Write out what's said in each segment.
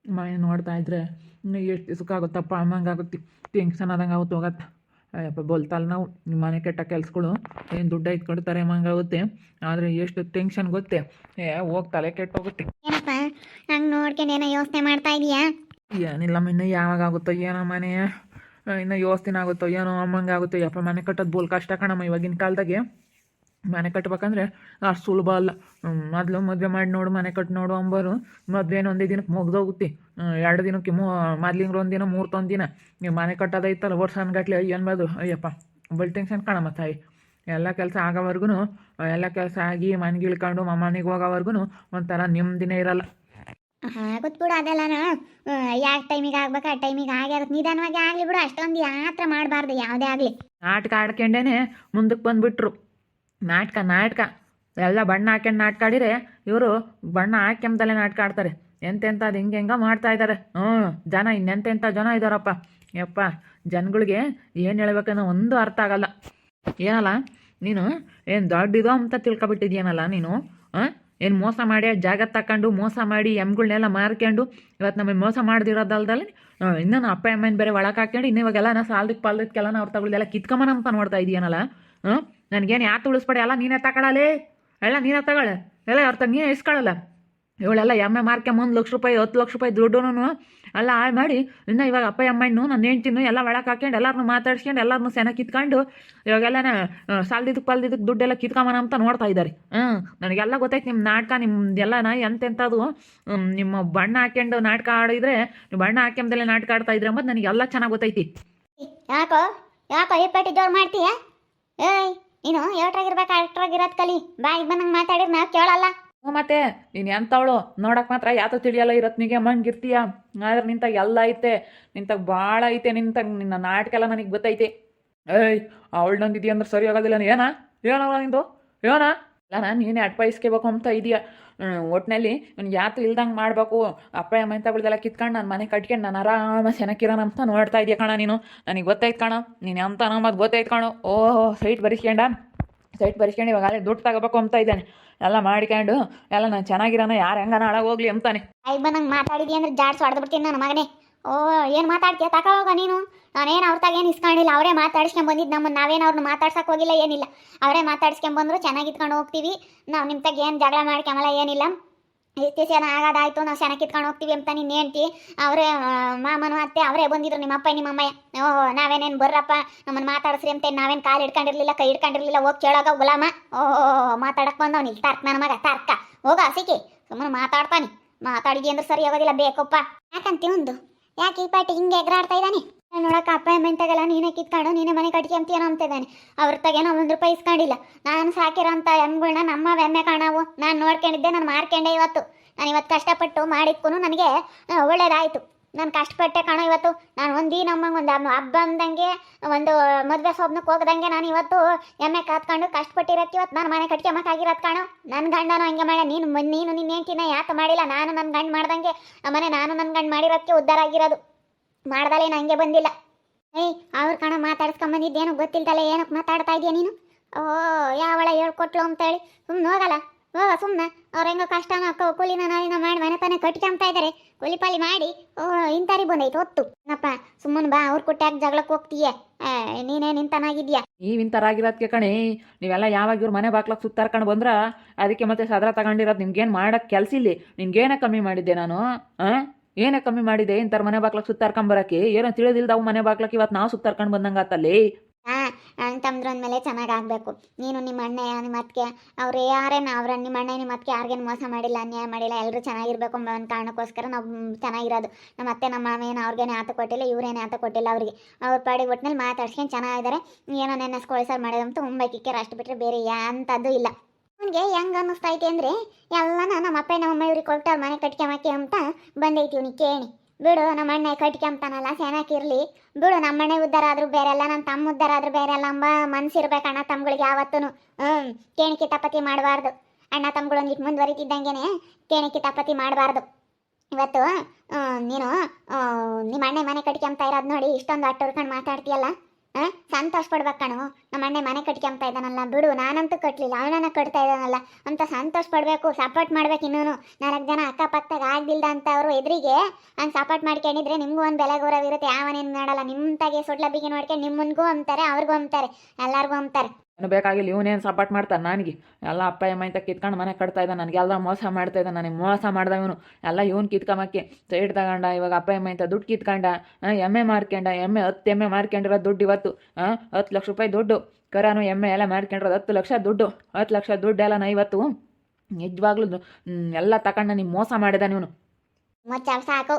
ಮನೆ ನೋಡ್ತಾ ಇದ್ರೆ ಇನ್ನು ಎಷ್ಟು ದಿವ್ಸಕ್ಕಾಗುತ್ತಪ್ಪ ಅನ್ನಂಗಾಗುತ್ತೆ. ಟೆನ್ಷನ್ ಆದಂಗೆ ಆಗುತ್ತೆ ಹೋಗತ್ತೆ. ಅಯ್ಯಪ್ಪ ಬೋಲ್ತಲ್ಲ ನಾವು ನಿಮ್ಮ ಮನೆ ಕೆಟ್ಟ ಕೆಲ್ಸಗಳು ಏನು ದುಡ್ಡು ಇಟ್ಕೊಡ್ತಾರೆ ಆಗುತ್ತೆ. ಆದರೆ ಎಷ್ಟು ಟೆನ್ಷನ್ ಗೊತ್ತೇ, ಹೋಗಿ ತಲೆ ಕೆಟ್ಟೋಗುತ್ತೆ. ಏನಪ್ಪ ಹಂಗೆ ನೋಡ್ಕೊಂಡು ಏನೋ ಯೋಚನೆ ಮಾಡ್ತಾ ಇದೀಯಾ? ಏನಿಲ್ಲ ಇನ್ನು ಯಾವಾಗ ಆಗುತ್ತೋ ಏನೋ ಮನೆ, ಇನ್ನು ಯೋಚನೆ ಆಗುತ್ತೋ ಏನೋ ಅಮ್ಮಂಗೆ ಆಗುತ್ತೋ. ಯಪ್ಪ ಮನೆ ಕಟ್ಟೋದು ಬೋಲ್ ಕಷ್ಟ ಕಣಮ್ಮ ಇವಾಗಿನ ಕಾಲದಾಗೆ. ಮನೆ ಕಟ್ಬೇಕಂದ್ರೆ ಅಷ್ಟು ಸುಲಭ ಅಲ್ಲ. ಮೊದಲು ಮದುವೆ ಮಾಡಿ ನೋಡು ಮನೆ ಕಟ್ಟಿ ನೋಡು ಅಂಬೋರು ಮದುವೆನ ಒಂದೇ ದಿನಕ್ಕೆ ಮುಗ್ದೋಗುತ್ತೆ. 2 ದಿನಕ್ಕೆ ಮೊದ್ಲಿಂಗ್ರ ಒಂದು ದಿನ ಮೂರ್ತೊಂದು ದಿನ ನೀವು ಮನೆ ಕಟ್ಟೋದೈತಲ್ಲ ವರ್ಷ ಅನ್ಗಟ್ಲೆ ಅನ್ಬೋದು. ಅಯ್ಯಪ್ಪ ಬಲ್ ಟೆನ್ಷನ್ ಕಣಮ್ಮ ತಾಯಿ. ಎಲ್ಲ ಕೆಲಸ ಆಗೋವರೆಗೂ, ಎಲ್ಲ ಕೆಲಸ ಆಗಿ ಮನೆಗೆ ಇಳ್ಕೊಂಡು ಮನೆಗೆ ಹೋಗೋವರೆಗೂ ಒಂಥರ ನೆಮ್ಮದಿನೇ ಇರಲ್ಲ. ಗೊತ್ತು ಅದೆಲ್ಲನ ಯಾವ ಟೈಮಿಗೆ ಆಗ್ಬೇಕು ಆ ಟೈಮಿಗೆ ಆಗಿರುತ್ತೆ. ನಿಧಾನವಾಗಿ ಆಗಲಿ ಬಿಡು, ಅಷ್ಟೊಂದು ಯಾತ್ರ ಮಾಡಬಾರ್ದು ಯಾವುದೇ ಆಗಲಿ. ನಾಟಕ ಆಡ್ಕೊಂಡೇನೆ ಮುಂದಕ್ಕೆ ಬಂದುಬಿಟ್ರು. ನಾಟಕ ಎಲ್ಲ ಬಣ್ಣ ಹಾಕ್ಯಂಡು ನಾಟಕ ಆಡಿರೆ ಇವರು ಬಣ್ಣ ಹಾಕ್ಯಂಬದಲ್ಲೇ ನಾಟಕ ಆಡ್ತಾರೆ. ಎಂತೆಂಥದ್ದು ಹಿಂಗೆ ಮಾಡ್ತಾ ಇದ್ದಾರೆ. ಜನ ಇನ್ನೆಂತೆಂಥ ಜನ ಇದ್ದಾರಪ್ಪ. ಯಪ್ಪ ಜನಗಳಿಗೆ ಏನು ಹೇಳ್ಬೇಕನ್ನೋ ಒಂದು ಅರ್ಥ ಆಗಲ್ಲ. ಏನಲ್ಲ ನೀನು ಏನು ದೊಡ್ಡಿದೋ ಅಂತ ತಿಳ್ಕೊಬಿಟ್ಟಿದ್ಯೇನಲ್ಲ ನೀನು. ಏನು ಮೋಸ ಮಾಡಿ ಜಾಗ ತಗೊಂಡು ಮೋಸ ಮಾಡಿ ಎಮ್ಗಳನ್ನೆಲ್ಲ ಮಾರ್ಕೊಂಡು ಇವತ್ತು ನಮಗೆ ಮೋಸ ಮಾಡ್ದಿರೋದಲ್ದಲ್ಲಿ ಇನ್ನೂ ಅಪ್ಪ ಅಮ್ಮನ ಬೇರೆ ಒಳಗೆ ಹಾಕ್ಕೊಂಡು ಇನ್ನೂ ಇವಾಗೆಲ್ಲ ನಾ ಸಾಲದಕ್ಕೆ ಪಾಲದಕ್ಕೆಲ್ಲ ಅವ್ರು ತಗೊಳ್ದೆಲ್ಲ ಕಿತ್ಕೊಂಬನ ಅಂತ ನೋಡ್ತಾ ಇದೀಯನಲ್ಲ. ನನಗೇನು ಯಾಕೆ ಉಳಿಸ್ಬೇಡಿ, ಎಲ್ಲ ನೀನೇ ತಗೊಳ್ಳಲೇ, ಎಲ್ಲ ನೀನೇ ತಗೊಳ್ಳೆ, ಎಲ್ಲ ಅವ್ರ ತಂಗ ನೀನೇ ಇಸ್ಕೊಳ್ಳಲ್ಲ. ಇವಳೆಲ್ಲ ಎಮ್ಮೆ ಮಾರ್ಕೊಂಬ 1 ಲಕ್ಷ ರೂಪಾಯಿ 10 ಲಕ್ಷ ರೂಪಾಯಿ ದುಡ್ಡು ಎಲ್ಲ ಹಾಳು ಮಾಡಿ ಇನ್ನು ಇವಾಗ ಅಪ್ಪ ಅಮ್ಮಣ್ಣು ನನ್ನ ಹೆಂಡ್ತಿನ್ನು ಎಲ್ಲ ಒಳಗೆ ಹಾಕ್ಕೊಂಡು ಎಲ್ಲರನ್ನೂ ಮಾತಾಡ್ಸ್ಕೊಂಡು ಎಲ್ಲರನ್ನೂ ಸೆನ ಕಿತ್ಕೊಂಡು ಇವಾಗೆಲ್ಲ ಸಾಲದಿದ್ದಕ್ಕೆ ಪಾಲ್ದಿದ್ದಕ್ಕೆ ದುಡ್ಡೆಲ್ಲ ಕಿತ್ಕೊಂಬನ ಅಂತ ನೋಡ್ತಾ ಇದ್ದಾರೆ. ನನಗೆಲ್ಲ ಗೊತ್ತೈತೆ ನಿಮ್ಮ ನಾಟಕ, ನಿಮ್ದೆಲ್ಲ ಎಂತೆಂಥದ್ದು ನಿಮ್ಮ ಬಣ್ಣ ಹಾಕ್ಕೊಂಡು ನಾಟಕ ಆಡಿದ್ರೆ, ನೀವು ಬಣ್ಣ ಹಾಕ್ಯಂಬದಲ್ಲೇ ನಾಟಕ ಆಡ್ತಾ ಇದ್ರೆ ಅಂಬದು ನನಗೆಲ್ಲ ಚೆನ್ನಾಗಿ ಗೊತ್ತೈತಿ. ಯಾಕೋ ಹೆಪ್ಪಟ್ಟಿ ಜೋರು ಮಾಡ್ತೀಯ? ಏಯ್ ನೀನು ಏಟ್ರಾಗಿರ್ಬೇಕು ಅಷ್ಟ್ರಾಗಿರೋದು ಕಲಿ. ಬಾಯಿಗೆ ಬಂದಂಗೆ ಮಾತಾಡಿದ್ರೆ ನಾವು ಕೇಳಲ್ಲ. ಮತ್ತೆ ನೀನು ಎಂಥವಳು ನೋಡಕ್ಕೆ ಮಾತ್ರ ಯಾತೋ ತಿಳಿಯಲ್ಲ ಇರತ್ತೆ ನಿಗೆ ಮಂಗಿರ್ತೀಯ. ಆದ್ರೆ ನಿಂತಾಗ ಎಲ್ಲ ಐತೆ, ನಿಂತಾಗ ಭಾಳ ಐತೆ, ನಿನ್ನ ನಾಟಕ ಎಲ್ಲ ನನಗೆ ಗೊತ್ತೈತೆ. ಅವಳು ನಂದಿದೀಯ ಅಂದ್ರೆ ಸರಿ ಆಗೋದಿಲ್ಲ. ಏನಲ್ಲ ನಿಂದು ಏನಾ ಇಲ್ಲ, ನಾನು ನೀನೇ ಅಡ್ವೈಸ್ಕೋಬೇಕು ಅಂತ ಇದೆಯಾ. ಒಟ್ಟಿನಲ್ಲಿ ನನಗೆ ಯಾತು ಇಲ್ದಂಗೆ ಮಾಡಬೇಕು. ಅಪ್ಪ ಅಮ್ಮ ತಗೊಳ್ದೆಲ್ಲ ಕಿತ್ಕೊಂಡು ನಾನು ಮನೆ ಕಟ್ಕೊಂಡು ನಾನು ಆರಾಮ ಚೆನ್ನಾಗಿರೋಣ ಅಂತ ನೋಡ್ತಾ ಇದೆಯಾ ಕಣ ನೀನು. ನನಗೆ ಗೊತ್ತೈತೆ ಕಣ ನೀನು ಎಂತ ನಮ್ಮದು ಗೊತ್ತೈತೆ ಕಣು. ಸೈಟ್ ಬರಿಸ್ಕೊಂಡು ಇವಾಗ ಅಲ್ಲೇ ದುಡ್ಡು ತಗೋಬೇಕು ಅಂತ ಇದ್ದಾನೆ. ಎಲ್ಲ ಮಾಡಿಕೊಂಡು ಎಲ್ಲ ನಾನು ಚೆನ್ನಾಗಿರೋಣ, ಯಾರು ಹೆಂಗನ ಹಾಳಾಗಿ ಹೋಗ್ಲಿ ಅಂತಾನೆ. ಆಯ್ತು ಬಂದಂಗೆ ಮಾತಾಡಿದಿ ಅಂದ್ರೆ ಜಾಡ್ಸ್ ಹೊಡೆದ್ಬಿಡ್ತೀನಿ ನನ್ನ ಮಗನೇ. ಏನು ಮಾತಾಡ್ತೀಯ? ತಗೋಗ ನೀನು. ನಾನೇನು ಅವ್ರತಾಗ ಏನು ಇಸ್ಕೊಂಡಿಲ್ಲ, ಅವರೇ ಮಾತಾಡ್ಸ್ಕೊಂಡ್ ಬಂದಿದ್ದು ನಮ್ಮನ್ನು. ನಾವೇನು ಅವ್ರನ್ನ ಮಾತಾಡ್ಸಕ್ಕೆ ಹೋಗಿಲ್ಲ, ಏನಿಲ್ಲ. ಅವರೇ ಮಾತಾಡ್ಸ್ಕೊಂಬಂದ್ರು, ಚೆನ್ನಾಗಿ ಇತ್ಕೊಂಡು ಹೋಗ್ತೀವಿ ನಾವು. ನಿಮ್ಮ ತಾಗ ಏನು ಜಗಳ ಮಾಡ್ಕೊಂಬಲ್ಲ, ಏನಿಲ್ಲ. ಎಷ್ಟು ಜನ ಆಗೋದಾಯ್ತು, ನಾವು ಚೆನ್ನಾಗಿ ಕಿತ್ಕೊಂಡು ಹೋಗ್ತೀವಿ ಅಂತ ನೀನು ಹೇಳ್ತಿ. ಅವರೇ ಮಾಮನು ಅತ್ತೆ ಅವರೇ ಬಂದಿದ್ರು, ನಿಮ್ಮ ಅಪ್ಪ ನಿಮ್ಮ ಅಮ್ಮಯ್ಯ. ನಾವೇನೇನು ಬರ್ರಪ್ಪ ನಮ್ಮನ್ನು ಮಾತಾಡಿಸ್ರಿ ಅಂತ ನಾವೇನು ಕಾಲು ಹಿಡ್ಕೊಂಡಿರ್ಲಿಲ್ಲ, ಕೈ ಹಿಡ್ಕೊಂಡಿರ್ಲಿಲ್ಲ. ಹೋಗಿ ಕೇಳೋಗ ಗುಲಾಮ. ಮಾತಾಡಕ್ಕೆ ಬಂದವ್ ನೀನು ತರ್ಕ ನನ್ನ ಮಗ ತರ್ಕ. ಹೋಗ ಸಿಕ್ಕಿ ಸುಮ್ಮನೆ ಮಾತಾಡಿದಿ ಅಂದ್ರೆ ಸರಿ ಆಗೋದಿಲ್ಲ. ಬೇಕಪ್ಪ ಯಾಕಂತೀವಿ ಒಂದು ಯಾಕೆ ಈ ಪಾಟಿ ಹಿಂಗೆ ಎಗರಾಡ್ತಾ ಇದ್ದಾನೆ ನೋಡಕ್ಕೆ. ಅಪ್ಪ ಅಮ್ಮಂತಾಗೆಲ್ಲ ನೀನೇ ಕಿತ್ಕೊಂಡು ನೀನೇ ಮನೆ ಕಟ್ಕೊಂತೀನೋ ಅಂತ ಇದ್ದಾನೆ. ಅವ್ರ ತಗೇನೋ 1 ರೂಪಾಯಿ ಇಸ್ಕೊಂಡಿಲ್ಲ. ನಾನು ಸಾಕಿರೋಂಥ ಎಮ್ಗಳನ್ನ ನಮ್ಮ ಎಮ್ಮೆ ಕಾಣವು. ನಾನು ನೋಡ್ಕೊಂಡಿದ್ದೆ, ನಾನು ಮಾರ್ಕೊಂಡೆ ಇವತ್ತು. ನಾನು ಇವತ್ತು ಕಷ್ಟಪಟ್ಟು ಮಾಡಿದ್ಕೂ ನನಗೆ ಒಳ್ಳೇದಾಯಿತು. ನಾನು ಕಷ್ಟಪಟ್ಟೆ ಕಾಣೋ ಇವತ್ತು. ನಾನು ನಮ್ಮಂಗೆ ಒಂದು ಹಬ್ಬ ಅಂದಂಗೆ, ಒಂದು ಮದುವೆ ಸೊಬ್ನಕ್ಕೆ ಹೋಗ್ದಂಗೆ ನಾನು ಇವತ್ತು ಎಮ್ಮೆ ಕಾತ್ಕೊಂಡು ಕಷ್ಟಪಟ್ಟಿರತ್ತೆ. ಇವತ್ತು ನಾನು ಮನೆ ಕಟ್ಕೊಂಬಕ್ಕಾಗಿರೋದು ಕಾಣೋ. ನನ್ನ ಗಂಡನೂ ಹಂಗೆ ಮಾಡ. ನೀನು ನಿನ್ನ ಹೆಂಡ್ತಿನ ಯಾಕೆ ಮಾಡಿಲ್ಲ? ನಾನು ನನ್ನ ಗಂಡು ಮಾಡ್ದಂಗೆ ಮನೆ ನಾನು ನನ್ನ ಗಂಡು ಮಾಡಿರೋದಕ್ಕೆ ಉದ್ಧಾರ ಆಗಿರೋದು. ಮಾಡ್ದಲೇನು ಹಂಗೆ ಬಂದಿಲ್ಲ. ಅವ್ರ ಕಣ ಮಾತಾಡ್ಸ್ಕೊಂಬಂದಿದ್ದೇನು ಗೊತ್ತಿಲ್ದಲ್ಲ ಏನಕ್ಕೆ ಮಾತಾಡ್ತಾ ಇದೆಯಾ ನೀನು? ಯಾವಳ ಹೇಳ್ಕೊಟ್ಲು ಅಂತೇಳಿ ಸುಮ್ಮನೆ ಹೋಗಲ್ಲ. ಸುಮ್ಮನೆ ಅವ್ರು ಹೆಂಗೋ ಕಷ್ಟನ ಕೂಲಿನ ನಾಳಿನ ಮಾಡಿ ಮನೆ ತಾನೇ ಕಟ್ಕೊಂತಾ ಇದ್ದಾರೆ. ಕೂಲಿ ಪಾಲಿ ಮಾಡಿ ಇಂತಾರಿ ಬಂದೈತೆ ಹೊತ್ತು. ಏನಪ್ಪ ಸುಮ್ಮನೆ ಬಾ, ಅವ್ರ ಕೊಟ್ಟಾಗ ಜಗಳಕ್ಕೆ ಹೋಗ್ತೀಯ. ನೀನೇ ನಿಂತನಾಗಿದ್ಯಾ? ನೀವಿಂತರಾಗಿರೋದಕ್ಕೆ ಕಣೆ ನೀವೆಲ್ಲ ಯಾವಾಗ ಇವ್ರು ಮನೆ ಬಾಕ್ಲಕ್ಕೆ ಸುತ್ತಾರ್ಕೊಂಡು ಬಂದ್ರ ಅದಕ್ಕೆ ಮತ್ತೆ ಸದರ ತಗೊಂಡಿರೋದು. ನಿಮ್ಗೇನು ಮಾಡೋಕ್ಕೆ ಕೆಲಸ ಇಲ್ಲಿ. ನಿನ್ಗೇನೇ ಕಮ್ಮಿ ಮಾಡಿದ್ದೆ ನಾನು? ಏನೇ ಕಮ್ಮಿ ಮಾಡಿದೆ ಇಂಥರ ಮನೆ ಬಾಕ್ಲಕ್ಕೆ ಸುತ್ತಾರ್ಕೊಂಬರಕ್ಕೆ? ಏನೋ ತಿಳಿದಿಲ್ದವು ಮನೆ ಬಾಕ್ಲಕ್ಕೆ ಇವತ್ತು ನಾವು ಸುತ್ತಾರ್ಕೊಂಡು ಬಂದಂಗೆ ಆತಲ್ಲಿ. ಅಣ್ಣ ತಮ್ಮದ್ರಂದ್ಮೇಲೆ ಚೆನ್ನಾಗಾಗಬೇಕು. ನೀನು ನಿಮ್ಮ ಅಣ್ಣ ನಿಮ್ಮ ಅತ್ತಿಗೆ ಅವ್ರು ಯಾರೇನು ನಿಮ್ಮ ಅಣ್ಣ ನಿಮ್ಮ ಅತ್ತಿಗೆ ಯಾರಿಗೇನು ಮೋಸ ಮಾಡಿಲ್ಲ, ಅನ್ಯಾಯ ಮಾಡಿಲ್ಲ. ಎಲ್ಲರೂ ಚೆನ್ನಾಗಿರ್ಬೇಕು ಅನ್ನೋ ಒಂದು ಕಾರಣಕ್ಕೋಸ್ಕರ ನಾವು ಚೆನ್ನಾಗಿರೋದು. ನಮ್ಮ ಅತ್ತೆ ನಮ್ಮ ಮಾವ ಏನು ಅವ್ರಿಗೇನೆ ಆತ ಕೊಟ್ಟಿಲ್ಲ, ಇವರೇನೇ ಆತ ಕೊಟ್ಟಿಲ್ಲ ಅವ್ರಿಗೆ. ಅವ್ರ ಪಾಡಿಗೆ ಒಟ್ಟಿನಲ್ಲಿ ಮಾತಾಡ್ಸ್ಕೊಂಡು ಚೆನ್ನಾಗಿದ್ದಾರೆ. ಏನೋ ನೆನೆಸ್ಕೊಳ್ಸಾರು ಮಾಡೋದಂತೂ ಮುಂಬೈಕಿಕ್ಕೇರು ಅಷ್ಟು ಬಿಟ್ಟರೆ ಬೇರೆ ಅಂಥದ್ದು ಇಲ್ಲ. ಅವನಿಗೆ ಹೆಂಗೆ ಅನ್ನಿಸ್ತೈತೆ ಅಂದರೆ ಎಲ್ಲನ ನಮ್ಮ ಅಪ್ಪ ನಮ್ಮ ಅಮ್ಮ ಇವ್ರಿಗೆ ಕೊಟ್ಟು ಮನೆ ಕಟ್ಕೊಂಬಕ್ಕೆ ಅಂತ ಬಂದೈತಿ ಇವನಿಗೆ ಕೇಳಿ. ಬಿಡು, ನಮ್ಮ ಅಣ್ಣ ಕಟ್ಕೊಂತಾನಲ್ಲ ಚೆನ್ನಾಗಿರಲಿ ಬಿಡು. ನಮ್ಮ ಅಣ್ಣ ಉದ್ಧಾರ ಆದರೂ ಬೇರೆಲ್ಲ, ನನ್ನ ತಮ್ಮ ಉದ್ಧಾರ ಆದರೂ ಬೇರೆಲ್ಲ ಅಂಬ ಮನ್ಸಿರ್ಬೇಕು ಅಣ್ಣ ತಮ್ಮಗಳಿಗೆ ಯಾವತ್ತೂ. ಕೇಣಿ ಕಿತಾಪತಿ ಮಾಡಬಾರ್ದು. ಅಣ್ಣ ತಮ್ಮಗಳು ಒಂದಿಟ್ಟು ಮುಂದುವರಿತಿದ್ದಂಗೆ ಕೇಣಿ ಕಿತಾಪತಿ ಮಾಡಬಾರ್ದು. ಇವತ್ತು ನೀನು ನಿಮ್ಮ ಅಣ್ಣ ಮನೆ ಕಟ್ಕೊಂತ ಇರೋದು ನೋಡಿ ಇಷ್ಟೊಂದು ಅಟ್ಟು ಹುಡ್ಕೊಂಡು ಮಾತಾಡ್ತೀಯಲ್ಲ. ಸಂತೋಷ ಪಡ್ಬೇಕು ಕಣು. ನಮ್ಮ ಅಣ್ಣ ಮನೆ ಕಟ್ಕೊಂತ ಇದ್ದಾನಲ್ಲ ಬಿಡು, ನಾನಂತೂ ಕಟ್ಟಲಿಲ್ಲ, ಅವನನ್ನ ಕಟ್ತಾ ಇದ್ದಾನಲ್ಲ ಅಂತ ಸಂತೋಷ ಪಡಬೇಕು, ಸಪೋರ್ಟ್ ಮಾಡ್ಬೇಕು. ಇನ್ನೂ 4 ಜನ ಅಕ್ಕಪಕ್ಕದಾಗ ಆಗ್ದಿಲ್ದ ಅಂತ ಅವರು ಎದುರಿಗೆ ಹಂಗೆ ಸಪೋರ್ಟ್ ಮಾಡ್ಕೊಂಡಿದ್ರೆ ನಿಮಗೂ ಒಂದು ಬೆಲೆ ಗೌರವ ಇರುತ್ತೆ. ಯಾವನೇನು ಮಾಡಲ್ಲ, ನಿಮ್ಮ ತಾಗೆ ಸೊಡ್ಲ ಬಿಗಿ ನೋಡ್ಕೊಂಡು ನಿಮ್ಮನ್ಗೂ ಅಂತಾರೆ, ಅವ್ರಿಗೂ ಅಂತಾರೆ, ಎಲ್ಲರಿಗೂ ಅಂತಾರೆ. ಏನು ಬೇಕಾಗಿಲ್ಲ, ಇವನೇನು ಸಪೋರ್ಟ್ ಮಾಡ್ತಾನೆ ನನಗೆ. ಎಲ್ಲ ಅಪ್ಪ ಅಮ್ಮ ಅಂತ ಕಿತ್ಕೊಂಡು ಮನೆ ಕಟ್ತಾ ಇದ್ದ, ನನಗೆಲ್ಲ ಮೋಸ ಮಾಡ್ತಾ ಇದ್ದ, ನನಗೆ ಮೋಸ ಮಾಡ್ದ ಇವನು. ಎಲ್ಲ ಇವನು ಕಿತ್ಕೊಂಬಕ್ಕೆ ಸೈಡ್ ತಗೊಂಡ. ಇವಾಗ ಅಪ್ಪ ಅಮ್ಮ ಅಂತ ದುಡ್ಡು ಕಿತ್ಕೊಂಡ, ಎಮ್ಮೆ ಮಾರ್ಕೊಂಡ. 10 ಎಮ್ಮೆ ಮಾರ್ಕೊಂಡಿರೋ ದುಡ್ಡು ಇವತ್ತು 10 ಲಕ್ಷ ರೂಪಾಯಿ ದುಡ್ಡು. ಕರಾನು ಎಮ್ಮೆ ಎಲ್ಲ ಮಾರ್ಕೊಂಡಿರೋದು 10 ಲಕ್ಷ ದುಡ್ಡು. 10 ಲಕ್ಷ ದುಡ್ಡು ಎಲ್ಲ ನಾ ಇವತ್ತು ನಿಜವಾಗ್ಲೂ ಎಲ್ಲ ತಗೊಂಡು ನೀವು ಮೋಸ ಮಾಡಿದ ಇವನು. ಮುಚ್ಚಾವ ಸಾಕು.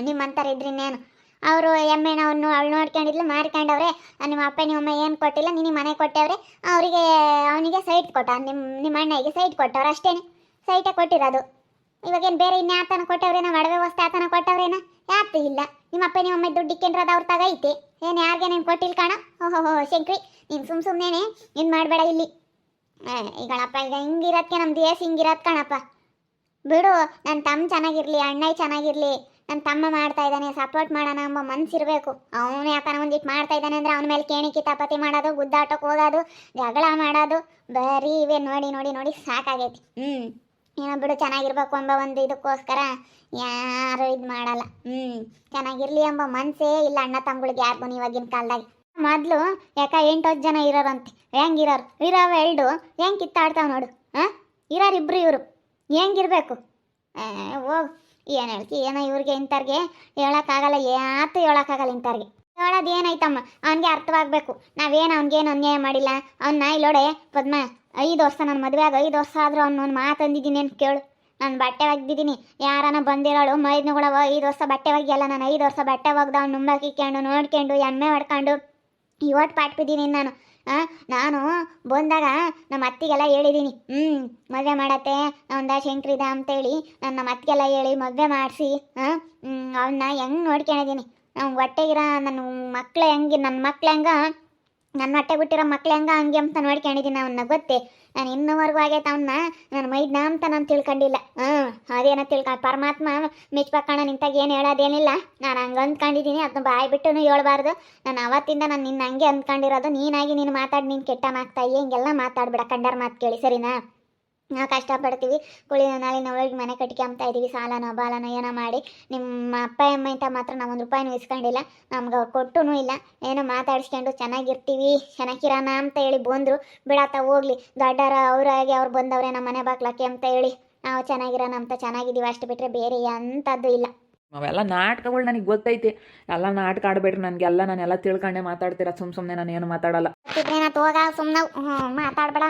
ನಿಮ್ಮಂತಾರೆ ಇದ್ರಿನ್ನೇನು. ಅವರು ಎಮ್ಮೆನ ಅವಳು ನೋಡ್ಕೊಂಡಿದ್ಲು, ಮಾರ್ಕೊಂಡವ್ರೆ. ನಿಮ್ಮ ಅಪ್ಪ ನಿಮ್ಮಮ್ಮ ಏನು ಕೊಟ್ಟಿಲ್ಲ, ನಿನ್ನ ಮನೆ ಕೊಟ್ಟವ್ರೆ. ಅವನಿಗೆ ಸೈಟ್ ಕೊಟ್ಟ, ನಿಮ್ಮ ಅಣ್ಣಗೆ ಸೈಟ್ ಕೊಟ್ಟವ್ರು ಅಷ್ಟೇ. ಸೈಟೇ ಕೊಟ್ಟಿರೋದು. ಇವಾಗೇನು ಬೇರೆ ಇನ್ಯಾತನ ಕೊಟ್ಟವ್ರೇನ, ಒಡವೆ ವಸ್ತು ಆತನ ಕೊಟ್ಟವ್ರೇನ? ಯಾತು ಇಲ್ಲ. ನಿಮ್ಮ ಅಪ್ಪ ನಿಮ್ಮಮ್ಮ ದುಡ್ಡು ಇಕ್ಕಿರೋದು ಅವ್ರ ತಗ ಐತೆ. ಏನು ಯಾರಿಗೆ ನೀನು ಕೊಟ್ಟಿಲ್ಲ ಕಾಣ? ಓಹೋ ಶಂಕ್ರಿ, ನೀನು ಸುಮ್ಮನೆ ಏನು ಮಾಡಬೇಡ ಇಲ್ಲಿ. ಈಗಳಪ್ಪ ಈಗ ಹಿಂಗಿರೋದಕ್ಕೆ ನಮ್ಮ ದೇಶ ಹಿಂಗಿರೋದು ಕಣಪ್ಪ. ಬಿಡು, ನನ್ನ ತಮ್ಮ ಚೆನ್ನಾಗಿರ್ಲಿ, ಅಣ್ಣ ಚೆನ್ನಾಗಿರ್ಲಿ, ನನ್ನ ತಮ್ಮ ಮಾಡ್ತಾ ಇದ್ದಾನೆ, ಸಪೋರ್ಟ್ ಮಾಡೋಣ ಎಂಬ ಮನ್ಸಿರ್ಬೇಕು. ಅವನು ಯಾಕನ ಒಂದಿಟ್ಟು ಮಾಡ್ತಾ ಇದ್ದಾನೆ ಅಂದರೆ ಅವನ ಮೇಲೆ ಕೇಣಿ ಕಿತಾಪತಿ ಮಾಡೋದು, ಗುದ್ದಾಟಕ್ಕೆ ಹೋಗೋದು, ಜಗಳ ಮಾಡೋದು, ಬರೀ ಇವೆ ನೋಡಿ ನೋಡಿ ನೋಡಿ ಸಾಕಾಗೈತಿ. ಏನೋ ಬಿಡು, ಚೆನ್ನಾಗಿರ್ಬೇಕು ಎಂಬ ಒಂದು ಇದಕ್ಕೋಸ್ಕರ ಯಾರು ಇದು ಮಾಡಲ್ಲ. ಚೆನ್ನಾಗಿರ್ಲಿ ಎಂಬ ಮನಸ್ಸೇ ಇಲ್ಲ ಅಣ್ಣ ತಮ್ಮಗಳಿಗೆ ಯಾರಿಗೂ ಇವಾಗಿನ ಕಾಲದಾಗ. ಮೊದಲು ಯಾಕ 8-10 ಜನ ಇರೋರಂತೆ, ಹೆಂಗಿರೋರು ಇರೋವು 2 ಹೆಂಗೆ ಕಿತ್ತಾಡ್ತಾವೆ ನೋಡು. ಇರೋರು 2 ಇವರು ಹೆಂಗಿರ್ಬೇಕು? ಹೋಗ್, ಏನು ಹೇಳ್ತಿ ಏನೋ ಇವ್ರಿಗೆ ಇಂಥವ್ರಿಗೆ ಹೇಳೋಕ್ಕಾಗಲ್ಲ, ಯಾತು ಹೇಳೋಕ್ಕಾಗಲ್ಲ ಇಂಥವ್ರಿಗೆ. ಹೇಳೋದು ಏನಾಯ್ತಮ್ಮ, ಅವನಿಗೆ ಅರ್ಥವಾಗಬೇಕು. ನಾವೇನು ಅವ್ನಿಗೇನು ಅನ್ಯಾಯ ಮಾಡಿಲ್ಲ. ಅವನ್ನ ಇಲ್ಲೋಡೆ ಪದ್ಮ 5 ವರ್ಷ ನನ್ನ ಮದುವೆ ಆಗ 5 ವರ್ಷ ಆದರೂ ಅವ್ನು ಮಾತಂದಿದ್ದೀನಿ ಅಂತ ಕೇಳು. ನಾನು ಬಟ್ಟೆ ಒಗ್ದಿದ್ದೀನಿ, ಯಾರನ್ನ ಬಂದಿರೋಳು ಮೈದ್ನುಗಳವ 5 ವರ್ಷ ಬಟ್ಟೆ ಒಗ್ಯಲ್ಲ. ನಾನು 5 ವರ್ಷ ಬಟ್ಟೆ ಒಗ್ದು ಅವ್ನು ನುಂಬಾಕಿಕೊಂಡು ನೋಡ್ಕೊಂಡು ಎಮ್ಮೆ ಹೊಡ್ಕೊಂಡು ಇವತ್ತು ಪಾಟ್ ಬಿದ್ದೀನಿ ನಾನು ಬಂದಾಗ ನಮ್ಮ ಅತ್ತಿಗೆಲ್ಲ ಹೇಳಿದ್ದೀನಿ, ಮದುವೆ ಮಾಡತ್ತೆ ಅವನ ಶಂಕ್ರಿದ ಅಂತೇಳಿ ನಮ್ಮ ಅತ್ತಿಗೆಲ್ಲ ಹೇಳಿ ಮದುವೆ ಮಾಡಿಸಿ ಅವನ್ನ ಹೆಂಗೆ ನೋಡ್ಕೊಂಡಿದ್ದೀನಿ. ಅವ್ನು ಹೊಟ್ಟೆಗಿರೋ ನನ್ನ ಮಕ್ಳು ಹೆಂಗೆ, ನನ್ನ ಹೊಟ್ಟೆ ಬಿಟ್ಟಿರೋ ಮಕ್ಳು ಹಂಗೆ ಅಂತ ನೋಡ್ಕೊಂಡಿದ್ದೀನಿ ಅವನ್ನ. ಗೊತ್ತೇ, ನಾನು ಇನ್ನೂವರೆಗೂ ಆಗೈತೆ ಅವನ್ನ ನನ್ನ ಮೈದ್ನ ಅಂತ ನಾನು ತಿಳ್ಕೊಂಡಿಲ್ಲ. ಅದೇನೋ ಪರಮಾತ್ಮ ಮೆಚ್ಬೇಕಣ್ಣ, ನಿಂತಾಗ ಏನು ಹೇಳೋದೇನಿಲ್ಲ. ನಾನು ಹಂಗೆ ಅಂದ್ಕೊಂಡಿದ್ದೀನಿ, ಅದನ್ನ ಬಾಯಿ ಬಿಟ್ಟು ಹೇಳ್ಬಾರ್ದು. ನಾನು ಅವತ್ತಿಂದ ನಾನು ನಿನ್ನ ಹಂಗೆ ಅಂದ್ಕೊಂಡಿರೋದು. ನೀನಾಗಿ ನೀನು ಮಾತಾಡಿ, ನೀನು ಕೆಟ್ಟ ಮಾತಾಯಿ ಹಿಂಗೆಲ್ಲ ಮಾತಾಡ್ಬೇಡ, ಕಂಡರ್ ಮಾತು ಕೇಳಿ, ಸರಿನಾ? ನಾವು ಕಷ್ಟಪಡ್ತೀವಿ, ನಾಳೆ ನಾವು ಮನೆ ಕಟ್ಕೊಂತ ಇದ್ದೀವಿ, ಸಾಲನೋ ಬಾಲನೋ ಏನೋ ಮಾಡಿ. ನಿಮ್ಮ ಅಪ್ಪ ಅಮ್ಮ ಅಂತ ಮಾತ್ರ ನಾವು 1 ರೂಪಾಯಿನೂ ಇಸ್ಕೊಂಡಿಲ್ಲ, ನಮ್ಗೆ ಅವ್ರು ಕೊಟ್ಟೂ ಇಲ್ಲ. ಏನೋ ಮಾತಾಡಿಸ್ಕೊಂಡು ಚೆನ್ನಾಗಿರ್ತೀವಿ, ಚೆನ್ನಾಗಿರೋಣ ಅಂತ ಹೇಳಿ ಬಂದರು. ಬಿಡತ್ತ ಹೋಗ್ಲಿ, ದೊಡ್ಡರ ಅವರಾಗಿ ಅವ್ರು ಬಂದವ್ರೆ ನಮ್ಮ ಮನೆ ಬಾಕ್ಲಕ್ಕೆ ಅಂತ ಹೇಳಿ ನಾವು ಚೆನ್ನಾಗಿರೋಣ ಅಂತ ಚೆನ್ನಾಗಿದ್ದೀವಿ. ಅಷ್ಟು ಬಿಟ್ಟರೆ ಬೇರೆ ಎಂಥದ್ದು ಇಲ್ಲ. ಅವೆಲ್ಲ ನಾಟಕಗಳು ನನಗೆ ಗೊತ್ತೈತಿ. ಎಲ್ಲ ನಾಟಕ ಆಡಬೇಡ್ರಿ ನನಗೆಲ್ಲ, ನಾನೆಲ್ಲ ತಿಳ್ಕೊಂಡೆ ಮಾತಾಡ್ತೀರಾ. ಸುಮ್ಮನೆ ನಾನು ಏನು ಮಾತಾಡಲ್ಲ. ಹೋಗ ಸುಮ್ಮನೆ ಮಾತಾಡ್ಬೇಡ.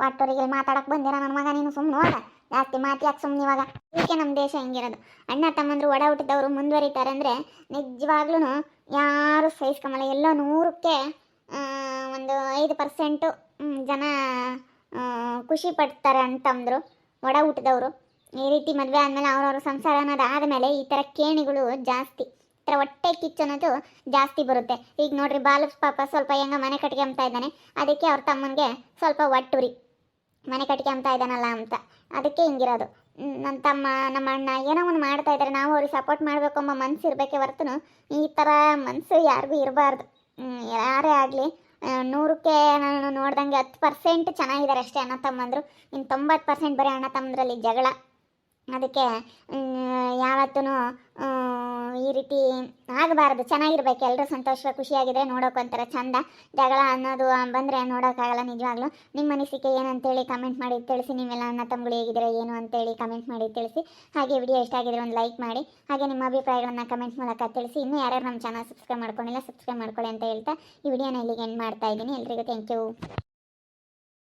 ಒಟ್ಟವರಿಗೆ ಮಾತಾಡಕ್ಕೆ ಬಂದಿರ ನನ್ನ ಮಗ, ನೀನು ಸುಮ್ಮನೆ ಹೋಗ. ಜಾಸ್ತಿ ಮಾತು ಯಾಕೆ ಸುಮ್ಮನೆ ಇವಾಗ? ಇದಕ್ಕೆ ನಮ್ಮ ದೇಶ ಹಿಂಗಿರೋದು. ಅಣ್ಣ ತಮ್ಮಂದ್ರು ಒಡ ಹುಟ್ಟಿದವರು ಮುಂದುವರಿತಾರೆ ಅಂದರೆ ನಿಜವಾಗ್ಲೂ ಯಾರು ಸಹಿಸ್ಕೊಂಬಲ್ಲ. ಎಲ್ಲೋ 100ಕ್ಕೆ ಒಂದು 5% ಜನ ಖುಷಿ ಪಡ್ತಾರೆ ಅಂತಂದರು ಒಡ ಹುಟ್ಟಿದವರು. ಈ ರೀತಿ ಮದುವೆ ಆದಮೇಲೆ ಅವ್ರವ್ರ ಸಂಸಾರ ಅನ್ನೋದು ಆದಮೇಲೆ ಈ ಥರ ಕೇಣಿಗಳು ಜಾಸ್ತಿ, ಈ ಥರ ಹೊಟ್ಟೆ ಕಿಚ್ಚು ಅನ್ನೋದು ಜಾಸ್ತಿ ಬರುತ್ತೆ. ಈಗ ನೋಡ್ರಿ, ಬಾಲು ಪಾಪ ಸ್ವಲ್ಪ ಹೆಂಗ ಮನೆ ಕಟ್ಕೊಂತ ಇದ್ದಾನೆ, ಅದಕ್ಕೆ ಅವ್ರ ತಮ್ಮನಿಗೆ ಸ್ವಲ್ಪ ಒಟ್ಟುರಿ, ಮನೆ ಕಟ್ಕೊಂತ ಇದ್ದಾನಲ್ಲ ಅಂತ, ಅದಕ್ಕೆ ಹಿಂಗಿರೋದು. ನನ್ನ ತಮ್ಮ ನಮ್ಮ ಅಣ್ಣ ಏನೋ ಒಂದು ಮಾಡ್ತಾ ಇದ್ದಾರೆ, ನಾವು ಅವ್ರಿಗೆ ಸಪೋರ್ಟ್ ಮಾಡಬೇಕು ಎಂಬ ಮನಸ್ಸು ಇರಬೇಕೆ ಹೊರತು ಈ ಥರ ಮನಸ್ಸು ಯಾರಿಗೂ ಇರಬಾರ್ದು. ಯಾರೇ ಆಗಲಿ 100ಕ್ಕೆ ನಾನು ನೋಡ್ದಂಗೆ 10% ಚೆನ್ನಾಗಿದ್ದಾರೆ ಅಷ್ಟೇ ಅಣ್ಣ ತಮ್ಮಂದರು. ಇನ್ನು 90% ಬರೀ ಅಣ್ಣ ತಮ್ಮಂದ್ರಲ್ಲಿ ಜಗಳ. ಅದಕ್ಕೆ ಯಾವತ್ತೂ ಈ ರೀತಿ ಆಗಬಾರ್ದು. ಚೆನ್ನಾಗಿರ್ಬೇಕು, ಎಲ್ಲರೂ ಸಂತೋಷ ಖುಷಿಯಾಗಿದ್ರೆ ನೋಡೋಕೆ ಒಂಥರ ಚಂದ. ಜಗಳ ಅನ್ನೋದು ಬಂದರೆ ನೋಡೋಕ್ಕಾಗಲ್ಲ. ನಿಜವಾಗ್ಲೂ ನಿಮ್ಮ ಅನಿಸಿಕೆ ಏನಂತೇಳಿ ಕಮೆಂಟ್ ಮಾಡಿ ತಿಳಿಸಿ. ನೀವೆಲ್ಲ ಅಣ್ಣ ತಮ್ಮಗಳು ಹೇಗಿದ್ರೆ ಏನು ಅಂತೇಳಿ ಕಮೆಂಟ್ ಮಾಡಿ ತಿಳಿಸಿ. ಹಾಗೆ ವಿಡಿಯೋ ಇಷ್ಟ ಆಗಿದ್ರೆ ಒಂದು ಲೈಕ್ ಮಾಡಿ, ಹಾಗೆ ನಿಮ್ಮ ಅಭಿಪ್ರಾಯಗಳನ್ನು ಕಮೆಂಟ್ ಮೂಲಕ ತಿಳಿಸಿ. ಇನ್ನೂ ಯಾರ್ಯಾರು ನಮ್ಮ ಚಾನಲ್ ಸಬ್ಸ್ಕ್ರೈಬ್ ಮಾಡ್ಕೊಂಡಿಲ್ಲ, ಸಬ್ಸ್ಕ್ರೈಬ್ ಮಾಡ್ಕೊಳ್ಳಿ ಅಂತ ಹೇಳ್ತಾ ಈ ವಿಡಿಯೋನ ಇಲ್ಲಿಗೆ ಎಂಡ್ ಮಾಡ್ತಾ ಇದ್ದೀನಿ. ಎಲ್ರಿಗೂ ಥ್ಯಾಂಕ್ ಯು.